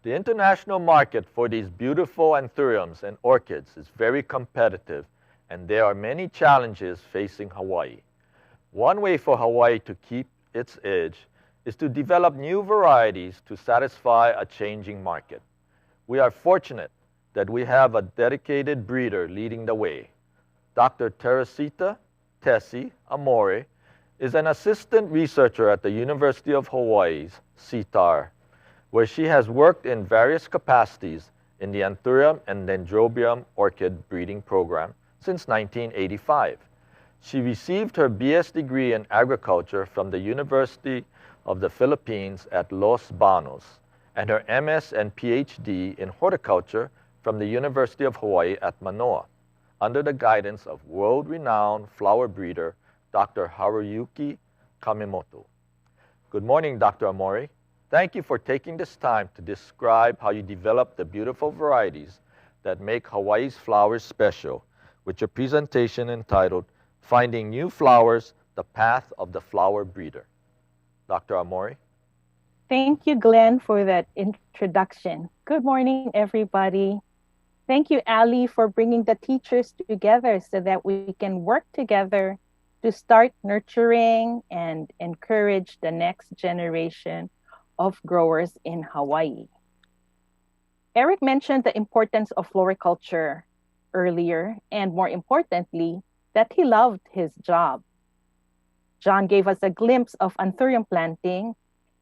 The international market for these beautiful anthuriums and orchids is very competitive, and there are many challenges facing Hawaii. One way for Hawaii to keep its edge is to develop new varieties to satisfy a changing market. We are fortunate that we have a dedicated breeder leading the way. Dr. Teresita Tessie Amore is an assistant researcher at the University of Hawaii's CITAR, where she has worked in various capacities in the Anthurium and Dendrobium orchid breeding program since 1985. She received her BS degree in agriculture from the University of the Philippines at Los Banos and her MS and PhD in horticulture from the University of Hawaii at Manoa, under the guidance of world-renowned flower breeder Dr. Haruyuki Kamemoto. Good morning, Dr. Amori. Thank you for taking this time to describe how you develop the beautiful varieties that make Hawaii's flowers special with your presentation entitled Finding New Flowers, the Path of the Flower Breeder. Dr. Amori? Thank you, Glenn, for that introduction. Good morning, everybody. Thank you, Ali, for bringing the teachers together so that we can work together to start nurturing and encourage the next generation of growers in Hawaii. Eric mentioned the importance of floriculture earlier, and more importantly, that he loved his job. John gave us a glimpse of anthurium planting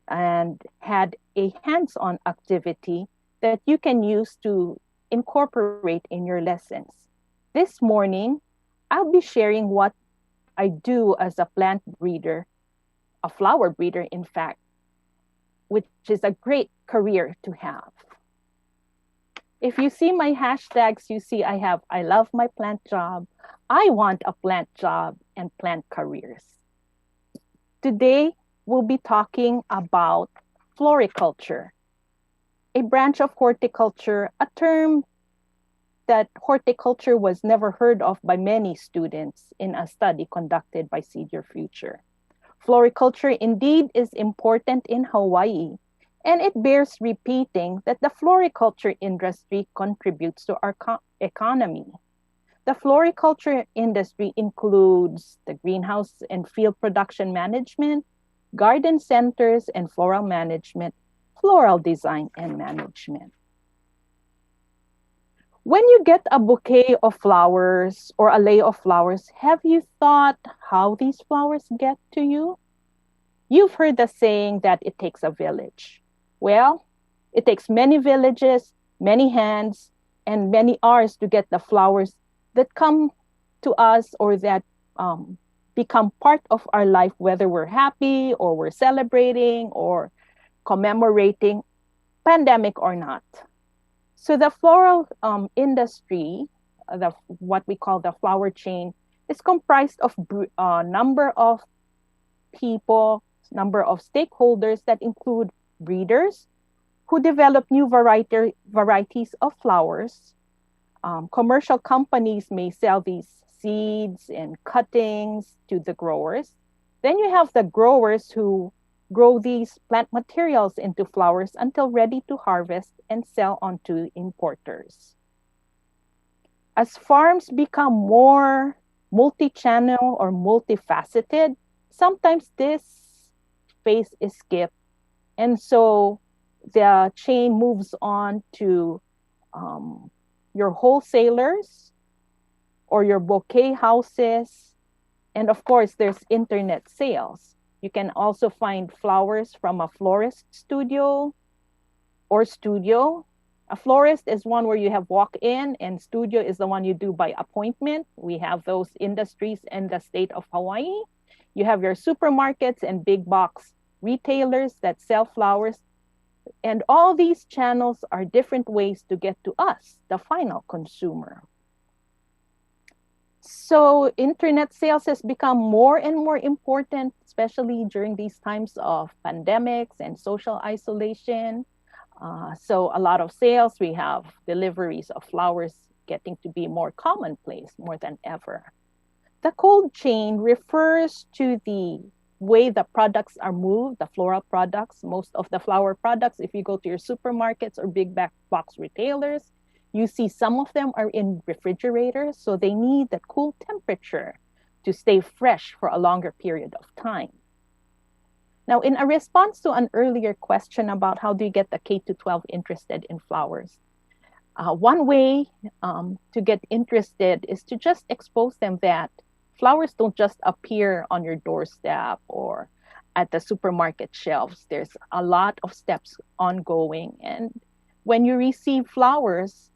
and had a hands-on activity that you can use to incorporate in your lessons. This morning, I'll be sharing what I do as a plant breeder, a flower breeder, in fact, which is a great career to have. If you see my hashtags, you see I love my plant job, I want a plant job, and plant careers. Today, we'll be talking about floriculture, a branch of horticulture, a term that horticulture was never heard of by many students in a study conducted by Seed Your Future. Floriculture indeed is important in Hawaii, and it bears repeating that the floriculture industry contributes to our economy. The floriculture industry includes the greenhouse and field production management, garden centers and floral management, floral design and management. When you get a bouquet of flowers or a lei of flowers, have you thought how these flowers get to you? You've heard the saying that it takes a village. Well, it takes many villages, many hands, and many hours to get the flowers that come to us or that become part of our life, whether we're happy or we're celebrating or commemorating, pandemic or not. So the floral industry, what we call the flower chain, is comprised of a number of people, number of stakeholders that include breeders who develop new varieties of flowers. Commercial companies may sell these seeds and cuttings to the growers. Then you have the growers who grow these plant materials into flowers until ready to harvest and sell on to importers. As farms become more multi-channel or multifaceted, sometimes this phase is skipped. And so the chain moves on to your wholesalers or your bouquet houses. And of course, there's internet sales. You can also find flowers from a florist studio or studio. A florist is one where you have walk-in, and studio is the one you do by appointment. We have those industries in the state of Hawaii. You have your supermarkets and big box retailers that sell flowers. And all these channels are different ways to get to us, the final consumer. So internet sales has become more and more important, especially during these times of pandemics and social isolation. So a lot of sales, we have deliveries of flowers getting to be more commonplace, more than ever. The cold chain refers to the way the products are moved, the floral products, most of the flower products, if you go to your supermarkets or big box retailers, you see some of them are in refrigerators, so they need that cool temperature to stay fresh for a longer period of time. Now, in a response to an earlier question about how do you get the K to 12 interested in flowers, one way to get interested is to just expose them that flowers don't just appear on your doorstep or at the supermarket shelves. There's a lot of steps ongoing. And when you receive flowers,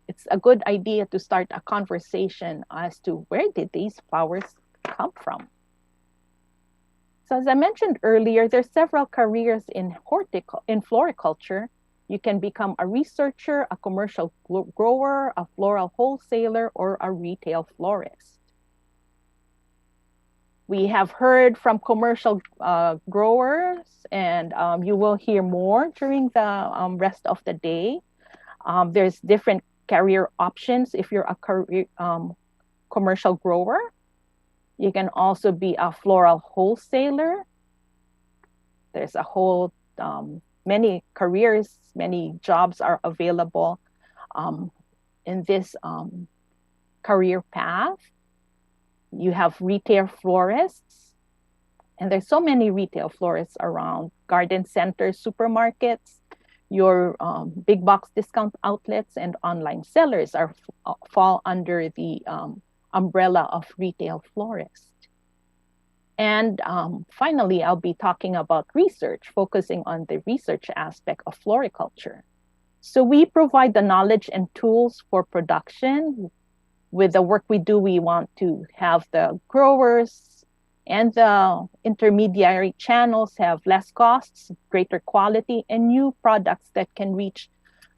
it's a good idea to start a conversation as to where did these flowers come from. So as I mentioned earlier, there's several careers in floriculture. You can become a researcher, a commercial grower, a floral wholesaler, or a retail florist. We have heard from commercial growers, and you will hear more during the rest of the day. There's different career options if you're a commercial grower. You can also be a floral wholesaler. There's a whole many careers, many jobs are available in this career path. You have retail florists, and there's so many retail florists around. Garden centers, supermarkets, your big box discount outlets, and online sellers fall under the umbrella of retail florist. And finally, I'll be talking about research, focusing on the research aspect of floriculture. So we provide the knowledge and tools for production. With the work we do, we want to have the growers and the intermediary channels have less costs, greater quality, and new products that can reach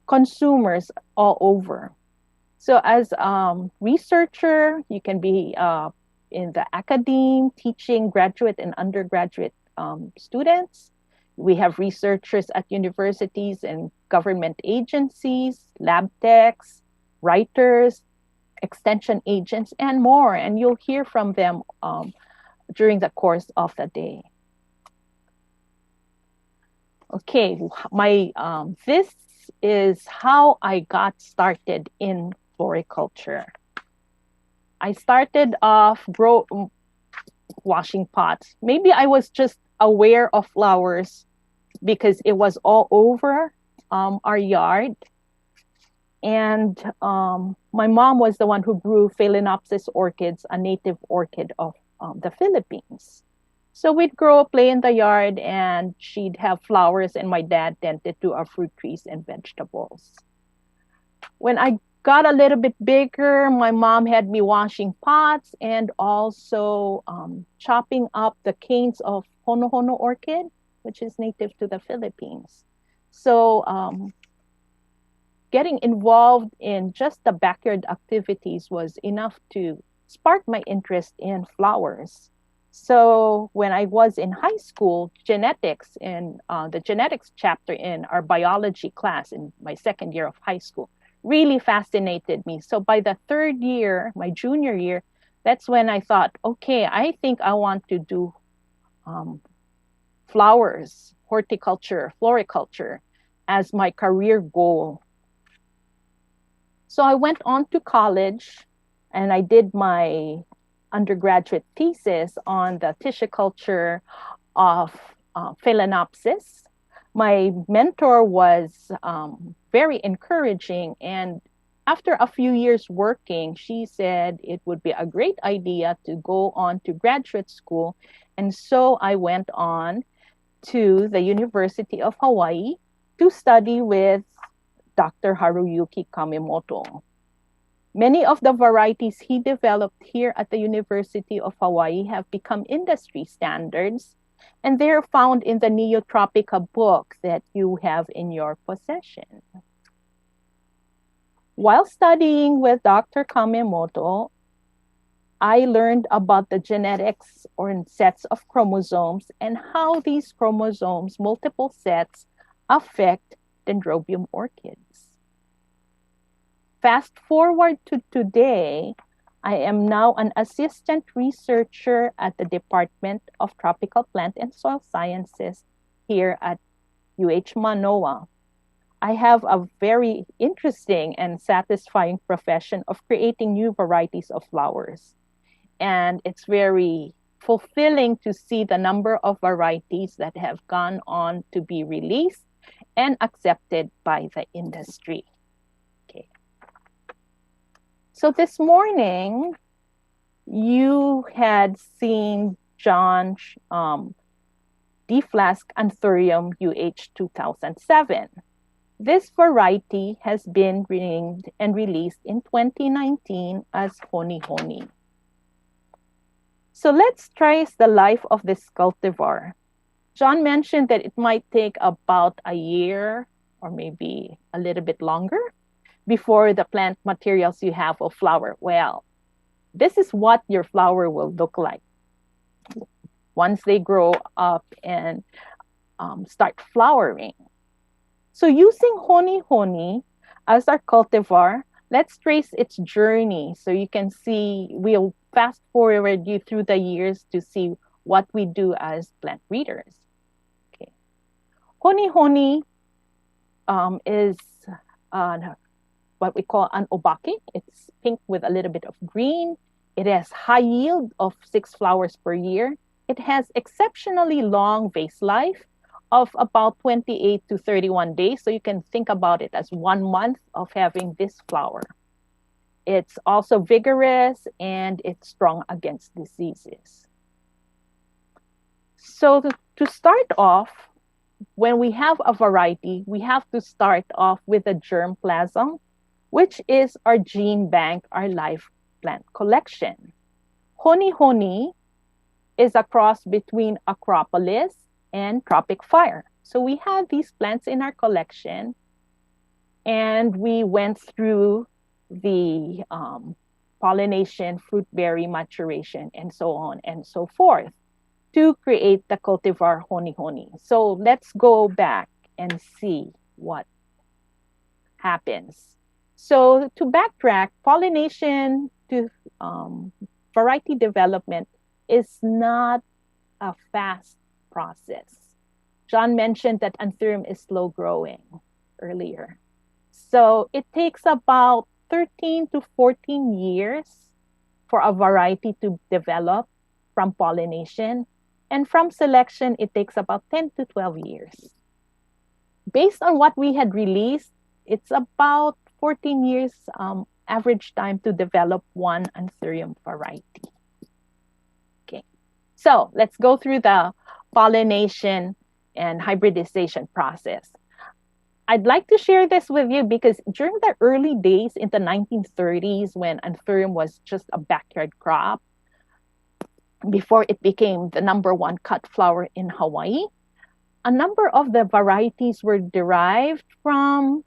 consumers all over. So as a researcher, you can be in the academe, teaching graduate and undergraduate students. We have researchers at universities and government agencies, lab techs, writers, extension agents, and more. And you'll hear from them during the course of the day. Okay, this is how I got started in floriculture. I started off washing pots. Maybe I was just aware of flowers because it was all over our yard. And my mom was the one who grew Phalaenopsis orchids, a native orchid of the Philippines. So we'd grow, play in the yard, and she'd have flowers, and my dad tended to our fruit trees and vegetables. When I got a little bit bigger, my mom had me washing pots and also chopping up the canes of Hono-Hono orchid, which is native to the Philippines. So getting involved in just the backyard activities was enough to spark my interest in flowers. So when I was in high school, genetics in the genetics chapter in our biology class in my second year of high school really fascinated me. So by the third year, my junior year, that's when I thought, okay, I think I want to do flowers, horticulture, floriculture as my career goal. So I went on to college and I did my undergraduate thesis on the tissue culture of Phalaenopsis. My mentor was very encouraging, and after a few years working, she said it would be a great idea to go on to graduate school. And so I went on to the University of Hawaii to study with Dr. Haruyuki Kamemoto. Many of the varieties he developed here at the University of Hawaii have become industry standards, and they're found in the Neotropica book that you have in your possession. While studying with Dr. Kamemoto, I learned about the genetics or sets of chromosomes and how these chromosomes, multiple sets, affect Dendrobium orchids. Fast forward to today, I am now an assistant researcher at the Department of Tropical Plant and Soil Sciences here at UH Manoa. I have a very interesting and satisfying profession of creating new varieties of flowers. And it's very fulfilling to see the number of varieties that have gone on to be released and accepted by the industry. Okay. So this morning, you had seen John's D-Flask Anthurium UH 2007. This variety has been named and released in 2019 as Honi Honi. So let's trace the life of this cultivar. John mentioned that it might take about a year or maybe a little bit longer before the plant materials you have will flower. Well, this is what your flower will look like once they grow up and start flowering. So using Honi Honi as our cultivar, let's trace its journey. So you can see, we'll fast forward you through the years to see what we do as plant breeders. Okay. Honi Honi is what we call an obake. It's pink with a little bit of green. It has high yield of 6 flowers per year. It has exceptionally long vase life of about 28 to 31 days. So you can think about it as 1 month of having this flower. It's also vigorous and it's strong against diseases. So to start off, when we have a variety, we have to start off with a germplasm, which is our gene bank, our live plant collection. Honi Honi is a cross between Acropolis and Tropic Fire. So we have these plants in our collection, and we went through the pollination, fruit berry maturation, and so on and so forth to create the cultivar Honi Honi. So let's go back and see what happens. So to backtrack, pollination to variety development is not a fast process. John mentioned that Anthurium is slow growing earlier. So it takes about 13 to 14 years for a variety to develop from pollination. And from selection, it takes about 10 to 12 years. Based on what we had released, it's about 14 years average time to develop one Anthurium variety. Okay, so let's go through the pollination and hybridization process. I'd like to share this with you because during the early days in the 1930s, when Anthurium was just a backyard crop, before it became the #1 cut flower in Hawaii, a number of the varieties were derived from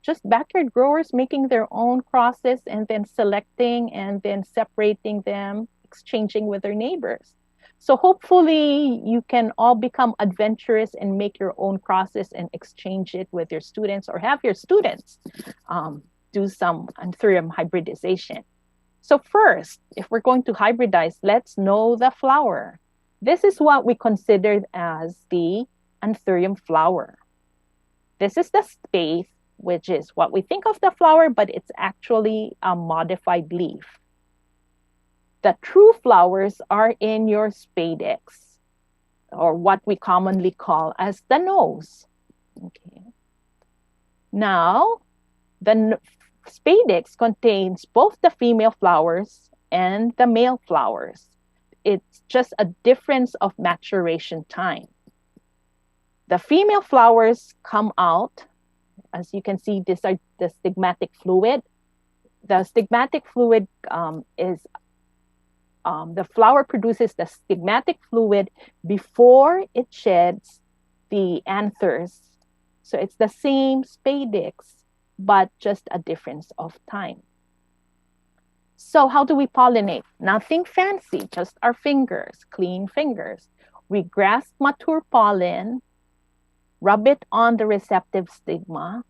just backyard growers making their own crosses and then selecting and then separating them, exchanging with their neighbors. So hopefully you can all become adventurous and make your own crosses and exchange it with your students, or have your students do some Anthurium hybridization. So first, if we're going to hybridize, let's know the flower. This is what we considered as the Anthurium flower. This is the spathe, which is what we think of the flower, but it's actually a modified leaf. The true flowers are in your spadix, or what we commonly call as the nose. Okay. Now, the spadix contains both the female flowers and the male flowers. It's just a difference of maturation time. The female flowers come out. As you can see, these are the stigmatic fluid. The stigmatic fluid is the flower produces the stigmatic fluid before it sheds the anthers. So it's the same spadix, but just a difference of time. So how do we pollinate? Nothing fancy, just our fingers, clean fingers. We grasp mature pollen, rub it on the receptive stigma,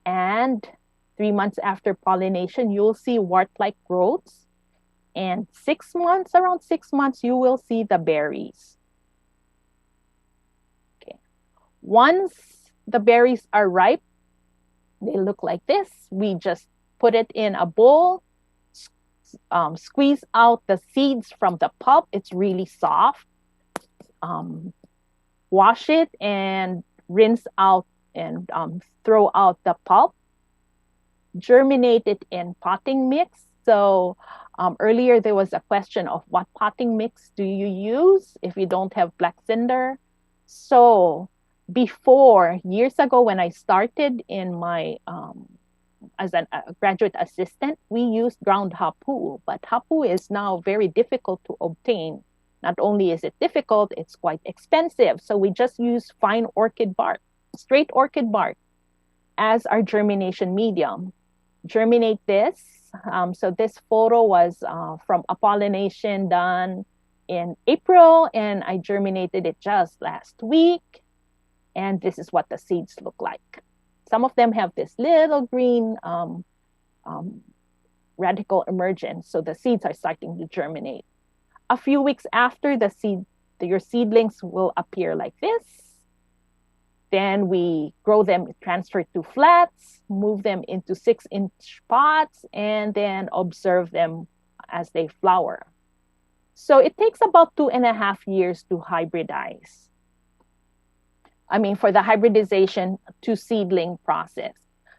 and 3 months after pollination, you'll see wart-like growths. And 6 months, around 6 months, you will see the berries. Okay. Once the berries are ripe, they look like this. We just put it in a bowl, squeeze out the seeds from the pulp. It's really soft. Wash it and rinse out and throw out the pulp. Germinate it in potting mix. So earlier there was a question of what potting mix do you use if you don't have black cinder. So before, years ago when I started in my as a graduate assistant, we used ground hapu, but hapu is now very difficult to obtain. Not only is it difficult, it's quite expensive. So we just use fine orchid bark, straight orchid bark as our germination medium. Germinate this. So this photo was from a pollination done in April, and I germinated it just last week. And this is what the seeds look like. Some of them have this little green radical emergence, so the seeds are starting to germinate. A few weeks after, your seedlings will appear like this. Then we grow them, transfer to flats, move them into 6-inch pots, and then observe them as they flower. So it takes about 2.5 years to hybridize. I mean, for the hybridization to seedling process.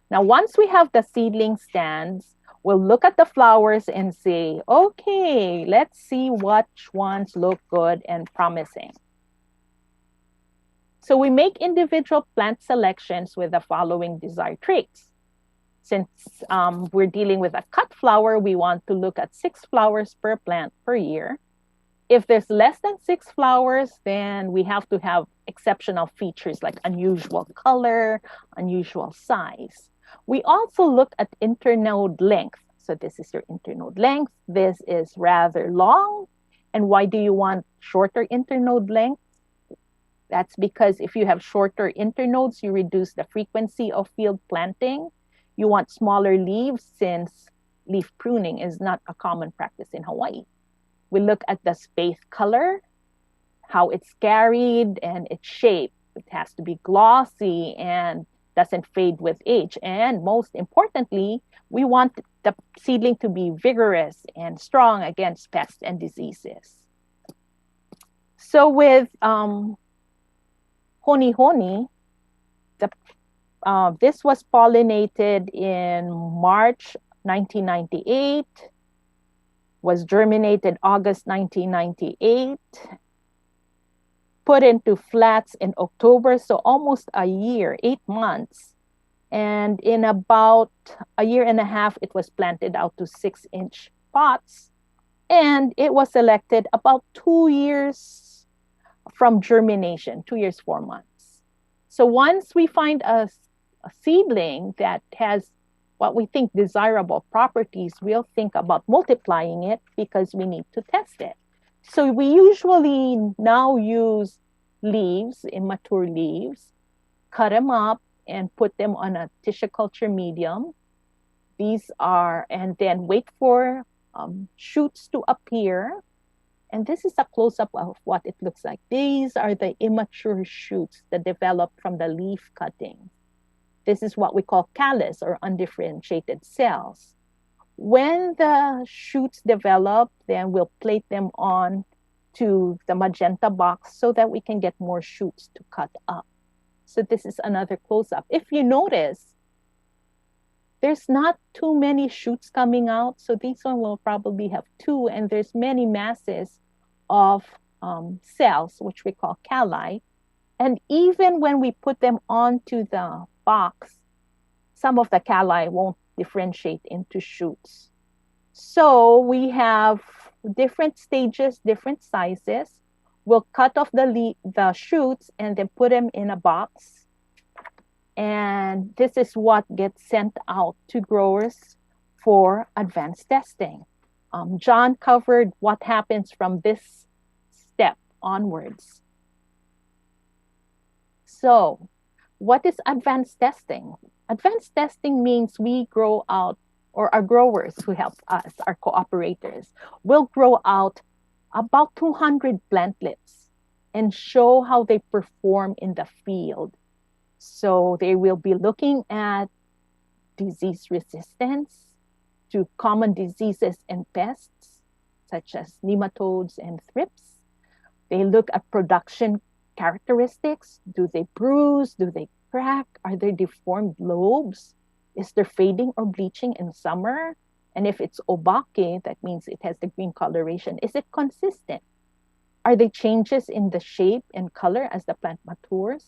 Now, once we have the seedling stands, we'll look at the flowers and say, okay, let's see which ones look good and promising. So we make individual plant selections with the following desired traits. Since we're dealing with a cut flower, we want to look at 6 flowers per plant per year. If there's less than 6 flowers, then we have to have exceptional features like unusual color, unusual size. We also look at internode length. So this is your internode length. This is rather long. And why do you want shorter internode length? That's because if you have shorter internodes, you reduce the frequency of field planting. You want smaller leaves since leaf pruning is not a common practice in Hawaii. We look at the spathe color, how it's carried, and its shape. It has to be glossy and doesn't fade with age. And most importantly, we want the seedling to be vigorous and strong against pests and diseases. So with Honi Honi, this was pollinated in March 1998. Was germinated August 1998, put into flats in October, so almost a year, 8 months. And in about a year and a half, it was planted out to 6-inch pots. And it was selected about 2 years from germination, 2 years, 4 months. So once we find a seedling that has what we think desirable properties, we'll think about multiplying it because we need to test it. So we usually now use leaves, immature leaves, cut them up and put them on a tissue culture medium. And then wait for shoots to appear. And this is a close-up of what it looks like. These are the immature shoots that develop from the leaf cutting. This is what we call callus or undifferentiated cells. When the shoots develop, then we'll plate them on to the magenta box so that we can get more shoots to cut up. So this is another close-up. If you notice, there's not too many shoots coming out. So these one will probably have 2, and there's many masses of cells, which we call calli. And even when we put them onto the box, some of the calli won't differentiate into shoots. So we have different stages, different sizes. We'll cut off the shoots and then put them in a box. And this is what gets sent out to growers for advanced testing. John covered what happens from this step onwards. So what is advanced testing? Advanced testing means we grow out or our growers who help us, our cooperators, will grow out about 200 plantlets and show how they perform in the field. So they will be looking at disease resistance to common diseases and pests, such as nematodes and thrips. They look at production characteristics. Do they bruise? Do they crack? Are there deformed lobes? Is there fading or bleaching in summer? And if it's obake, that means it has the green coloration. Is it consistent? Are there changes in the shape and color as the plant matures?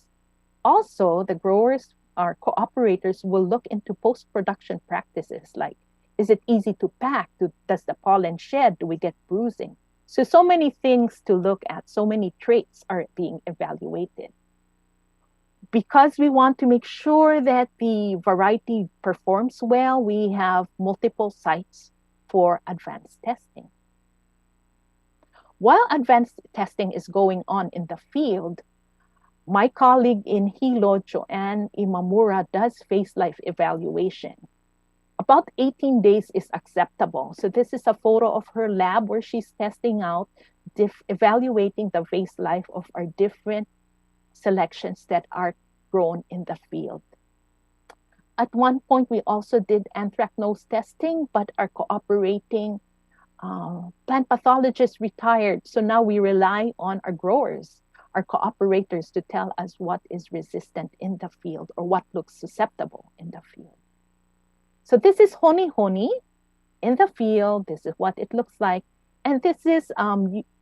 Also, the growers, our cooperators, will look into post-production practices like, is it easy to pack? Does the pollen shed? Do we get bruising? So many things to look at, so many traits are being evaluated. Because we want to make sure that the variety performs well, we have multiple sites for advanced testing. While advanced testing is going on in the field, my colleague in Hilo, Joanne Imamura, does phase life evaluation. About 18 days is acceptable. So this is a photo of her lab where she's testing out, evaluating the phase life of our different selections that are grown in the field. At one point, we also did anthracnose testing, but our cooperating plant pathologist retired. So now we rely on our growers, our cooperators, to tell us what is resistant in the field or what looks susceptible in the field. So this is honey in the field. This is what it looks like. And this is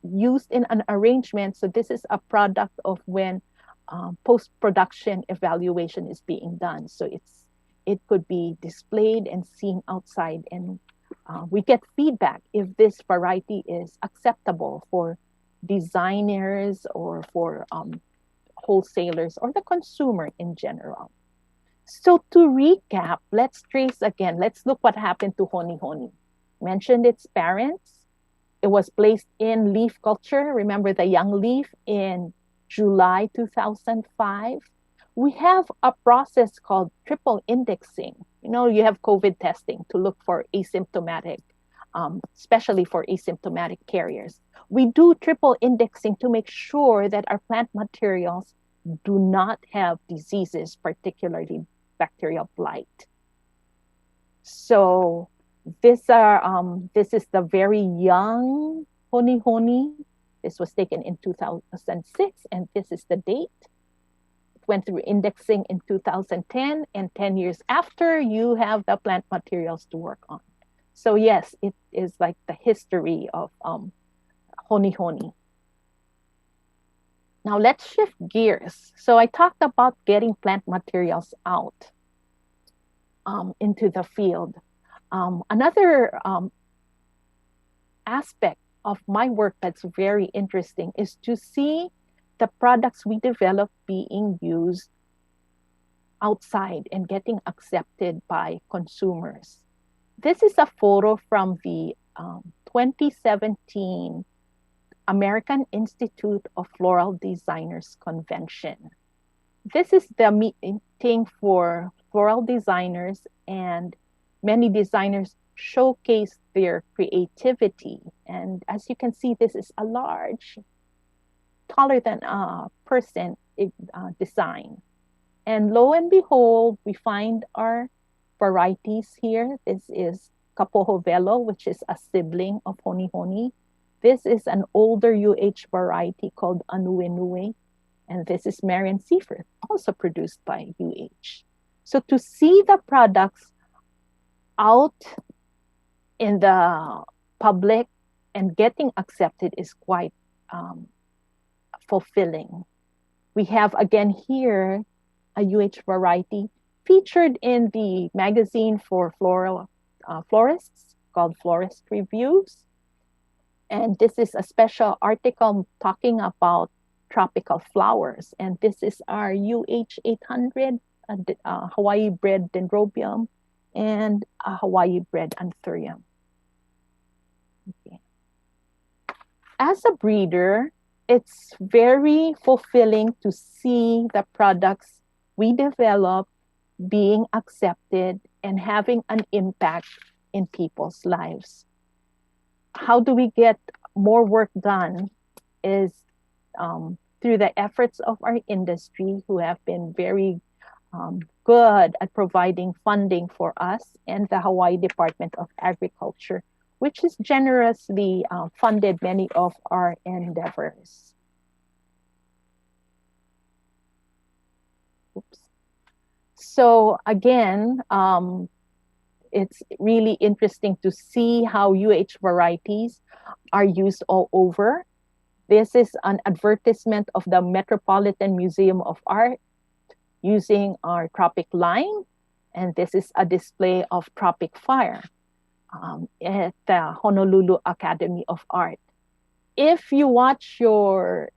used in an arrangement. So this is a product of when post-production evaluation is being done. So it could be displayed and seen outside, and we get feedback if this variety is acceptable for designers or for wholesalers or the consumer in general. So to recap, let's trace again. Let's look what happened to honey. Mentioned its parents. It was placed in leaf culture. Remember the young leaf in July 2005. We have a process called triple indexing. You have COVID testing to look for asymptomatic, especially for asymptomatic carriers. We do triple indexing to make sure that our plant materials do not have diseases, particularly bacterial blight. So this is the very young honey. This was taken in 2006, and this is the date. It went through indexing in 2010, and 10 years after, you have the plant materials to work on. So yes, it is like the history of honey. Now let's shift gears. So I talked about getting plant materials out into the field. Another aspect of my work that's very interesting is to see the products we develop being used outside and getting accepted by consumers. This is a photo from the 2017 American Institute of Floral Designers Convention. This is the meeting for floral designers, and many designers showcase their creativity. And as you can see, this is a large, taller than a person design. And lo and behold, we find our varieties here. This is Kapoho Velo, which is a sibling of honey. This is an older UH variety called Anuenue. And this is Marian Seaforth, also produced by UH. So to see the products out in the public and getting accepted is quite fulfilling. We have again here a UH variety featured in the magazine for florists called Florist Reviews. And this is a special article talking about tropical flowers. And this is our UH 800 Hawaii bred dendrobium and a Hawaii bred anthurium. Okay. As a breeder, it's very fulfilling to see the products we develop being accepted and having an impact in people's lives. How do we get more work done is through the efforts of our industry, who have been very good at providing funding for us, and the Hawaii Department of Agriculture, which has generously funded many of our endeavors. Oops. So again, it's really interesting to see how UH varieties are used all over. This is an advertisement of the Metropolitan Museum of Art using our tropic lime, and this is a display of tropic fire at the Honolulu Academy of Art. If you watch your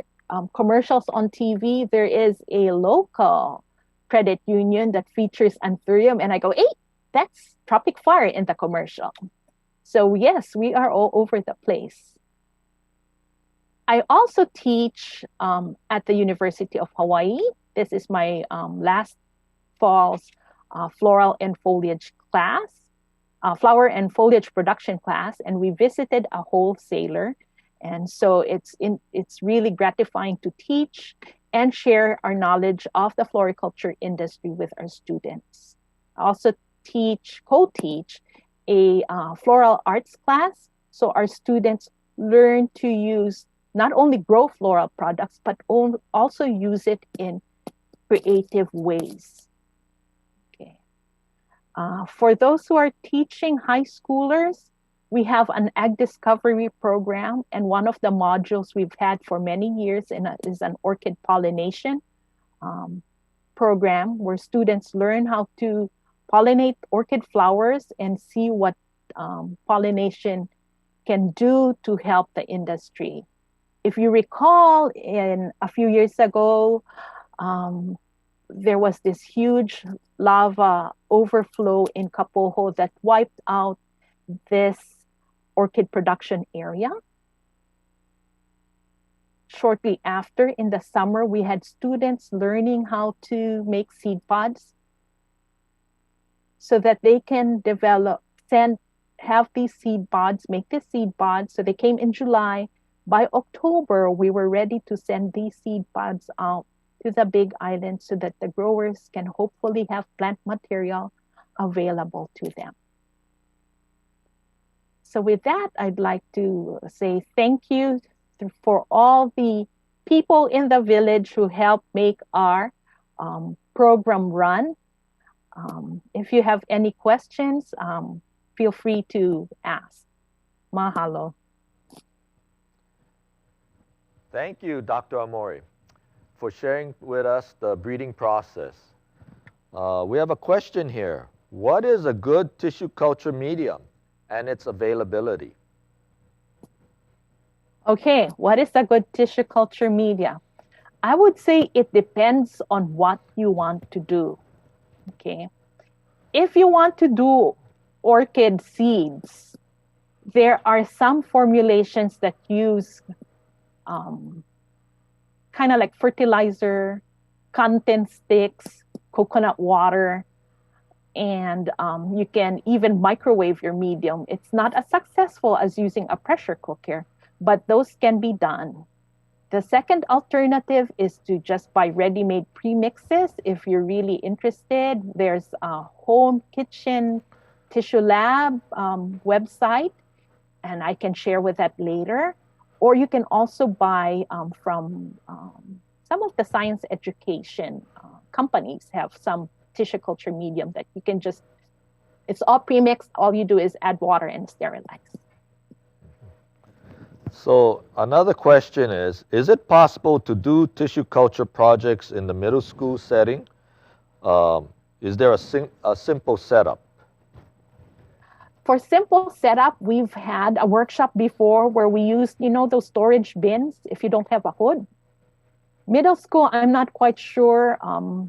commercials on TV, there is a local credit union that features anthurium, and I go, hey, that's tropic fire in the commercial. So yes, we are all over the place. I also teach at the University of Hawaii. This is my last fall's floral and foliage class, flower and foliage production class, and we visited a wholesaler. And so it's really gratifying to teach and share our knowledge of the floriculture industry with our students. I also co-teach a floral arts class, so our students learn to use not only grow floral products, but also use it in creative ways. Okay. For those who are teaching high schoolers, we have an ag discovery program, and one of the modules we've had for many years is an orchid pollination program, where students learn how to pollinate orchid flowers and see what pollination can do to help the industry. If you recall, a few years ago, there was this huge lava overflow in Kapoho that wiped out this orchid production area. Shortly after, in the summer, we had students learning how to make seed pods so that they can have these seed pods, make the seed pods. So they came in July. By October, we were ready to send these seed pods out to the Big Island so that the growers can hopefully have plant material available to them. So with that, I'd like to say thank you for all the people in the village who helped make our program run. If you have any questions, feel free to ask. Mahalo. Thank you, Dr. Amori, for sharing with us the breeding process. We have a question here. What is a good tissue culture medium and its availability? Okay, what is a good tissue culture media? I would say it depends on what you want to do. Okay. If you want to do orchid seeds, there are some formulations that use kind of like fertilizer, content sticks, coconut water, and you can even microwave your medium. It's not as successful as using a pressure cooker, but those can be done. The second alternative is to just buy ready-made premixes. If you're really interested, there's a home kitchen tissue lab website, and I can share with that later. Or you can also buy from some of the science education companies have some tissue culture medium that you can just, it's all premixed. All you do is add water and sterilize. So another question is it possible to do tissue culture projects in the middle school setting? Is there a simple setup? For simple setup, we've had a workshop before where we used, those storage bins if you don't have a hood. Middle school, I'm not quite sure.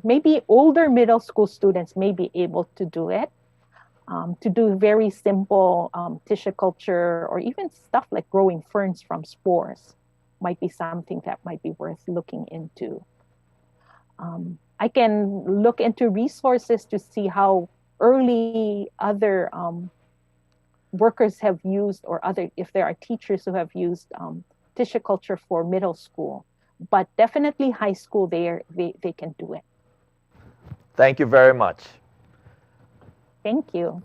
Maybe older middle school students may be able to do it. To do very simple tissue culture, or even stuff like growing ferns from spores might be something that might be worth looking into. I can look into resources to see how early other workers have used, or if there are teachers who have used tissue culture for middle school, but definitely high school, they can do it. Thank you very much. Thank you.